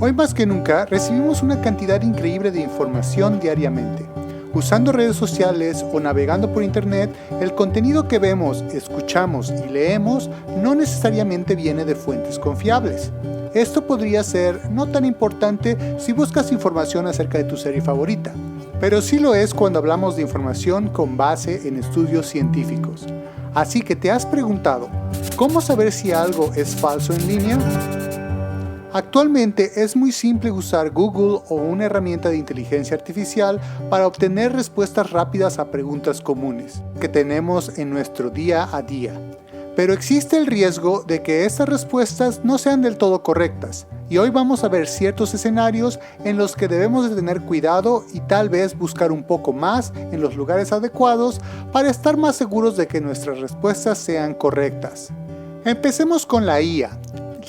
Hoy más que nunca recibimos una cantidad increíble de información diariamente. Usando redes sociales o navegando por internet, el contenido que vemos, escuchamos y leemos no necesariamente viene de fuentes confiables. Esto podría ser no tan importante si buscas información acerca de tu serie favorita, pero sí lo es cuando hablamos de información con base en estudios científicos. Así que te has preguntado, ¿cómo saber si algo es falso en línea? Actualmente es muy simple usar Google o una herramienta de inteligencia artificial para obtener respuestas rápidas a preguntas comunes que tenemos en nuestro día a día. Pero existe el riesgo de que estas respuestas no sean del todo correctas, y hoy vamos a ver ciertos escenarios en los que debemos de tener cuidado y tal vez buscar un poco más en los lugares adecuados para estar más seguros de que nuestras respuestas sean correctas. Empecemos con la IA.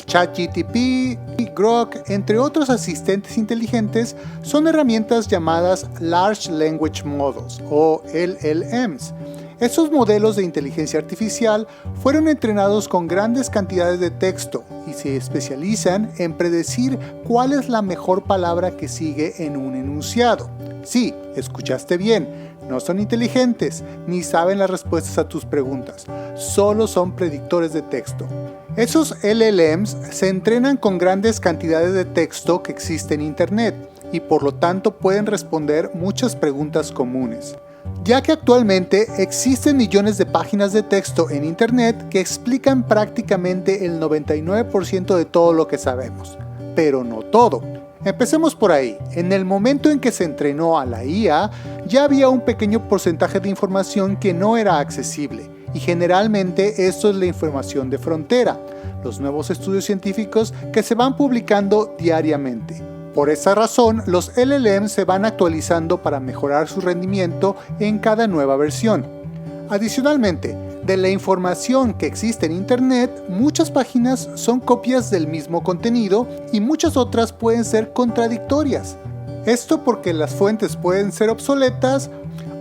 ChatGPT, Grok, entre otros asistentes inteligentes, son herramientas llamadas Large Language Models o LLMs. Estos modelos de inteligencia artificial fueron entrenados con grandes cantidades de texto y se especializan en predecir cuál es la mejor palabra que sigue en un enunciado. Sí, escuchaste bien. No son inteligentes, ni saben las respuestas a tus preguntas, solo son predictores de texto. Esos LLMs se entrenan con grandes cantidades de texto que existe en Internet y por lo tanto pueden responder muchas preguntas comunes. Ya que actualmente existen millones de páginas de texto en Internet que explican prácticamente el 99% de todo lo que sabemos, pero no todo. Empecemos por ahí. En el momento en que se entrenó a la IA, ya había un pequeño porcentaje de información que no era accesible, y generalmente esto es la información de frontera, los nuevos estudios científicos que se van publicando diariamente. Por esa razón, los LLM se van actualizando para mejorar su rendimiento en cada nueva versión. Adicionalmente, de la información que existe en Internet, muchas páginas son copias del mismo contenido y muchas otras pueden ser contradictorias. Esto porque las fuentes pueden ser obsoletas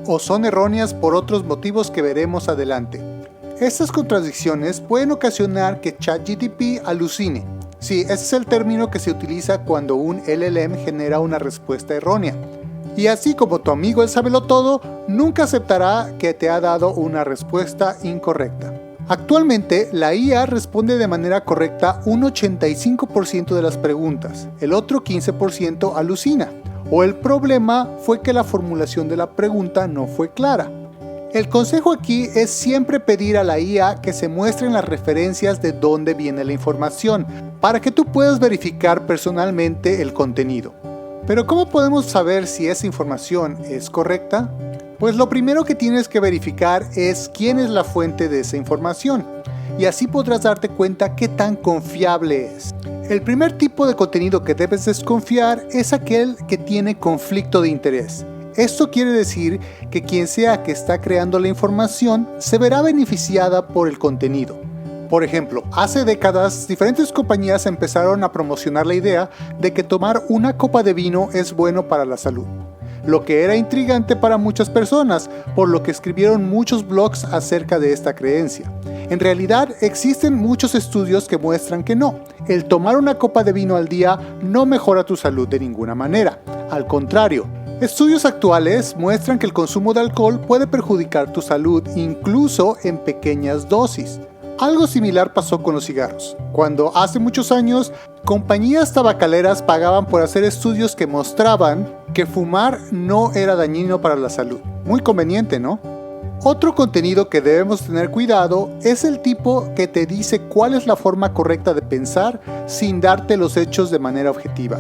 o son erróneas por otros motivos que veremos adelante. Estas contradicciones pueden ocasionar que ChatGPT alucine. Sí, ese es el término que se utiliza cuando un LLM genera una respuesta errónea. Y así como tu amigo el sabelotodo, nunca aceptará que te ha dado una respuesta incorrecta. Actualmente, la IA responde de manera correcta un 85% de las preguntas, el otro 15% alucina, o el problema fue que la formulación de la pregunta no fue clara. El consejo aquí es siempre pedir a la IA que se muestren las referencias de dónde viene la información, para que tú puedas verificar personalmente el contenido. Pero ¿cómo podemos saber si esa información es correcta? Pues lo primero que tienes que verificar es quién es la fuente de esa información, y así podrás darte cuenta qué tan confiable es. El primer tipo de contenido que debes desconfiar es aquel que tiene conflicto de interés. Esto quiere decir que quien sea que está creando la información se verá beneficiada por el contenido. Por ejemplo, hace décadas diferentes compañías empezaron a promocionar la idea de que tomar una copa de vino es bueno para la salud, lo que era intrigante para muchas personas, por lo que escribieron muchos blogs acerca de esta creencia. En realidad existen muchos estudios que muestran que no, el tomar una copa de vino al día no mejora tu salud de ninguna manera, al contrario. Estudios actuales muestran que el consumo de alcohol puede perjudicar tu salud incluso en pequeñas dosis. Algo similar pasó con los cigarros, cuando hace muchos años compañías tabacaleras pagaban por hacer estudios que mostraban que fumar no era dañino para la salud. Muy conveniente, ¿no? Otro contenido que debemos tener cuidado es el tipo que te dice cuál es la forma correcta de pensar sin darte los hechos de manera objetiva.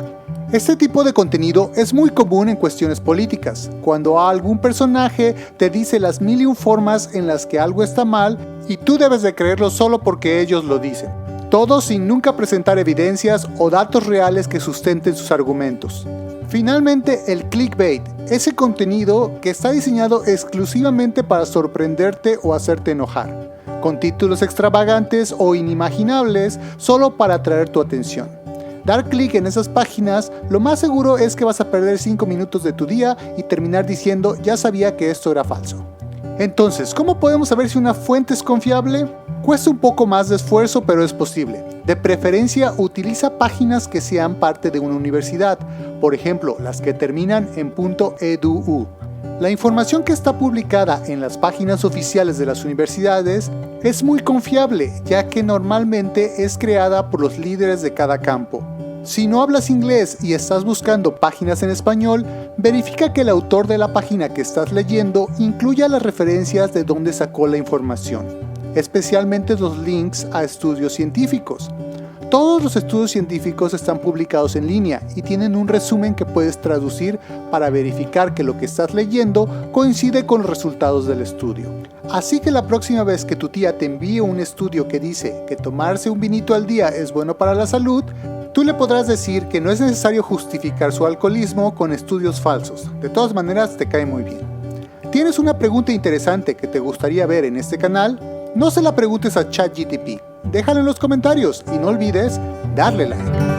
Este tipo de contenido es muy común en cuestiones políticas, cuando algún personaje te dice las mil y un formas en las que algo está mal y tú debes de creerlo solo porque ellos lo dicen. Todo sin nunca presentar evidencias o datos reales que sustenten sus argumentos. Finalmente, el clickbait, ese contenido que está diseñado exclusivamente para sorprenderte o hacerte enojar, con títulos extravagantes o inimaginables solo para atraer tu atención. Dar clic en esas páginas, lo más seguro es que vas a perder 5 minutos de tu día y terminar diciendo, ya sabía que esto era falso. Entonces, ¿cómo podemos saber si una fuente es confiable? Cuesta un poco más de esfuerzo, pero es posible. De preferencia, utiliza páginas que sean parte de una universidad, por ejemplo, las que terminan en .edu. La información que está publicada en las páginas oficiales de las universidades es muy confiable, ya que normalmente es creada por los líderes de cada campo. Si no hablas inglés y estás buscando páginas en español, verifica que el autor de la página que estás leyendo incluya las referencias de dónde sacó la información, especialmente los links a estudios científicos. Todos los estudios científicos están publicados en línea y tienen un resumen que puedes traducir para verificar que lo que estás leyendo coincide con los resultados del estudio. Así que la próxima vez que tu tía te envíe un estudio que dice que tomarse un vinito al día es bueno para la salud, tú le podrás decir que no es necesario justificar su alcoholismo con estudios falsos. De todas maneras, te cae muy bien. ¿Tienes una pregunta interesante que te gustaría ver en este canal? No se la preguntes a ChatGPT. Déjala en los comentarios y no olvides darle like.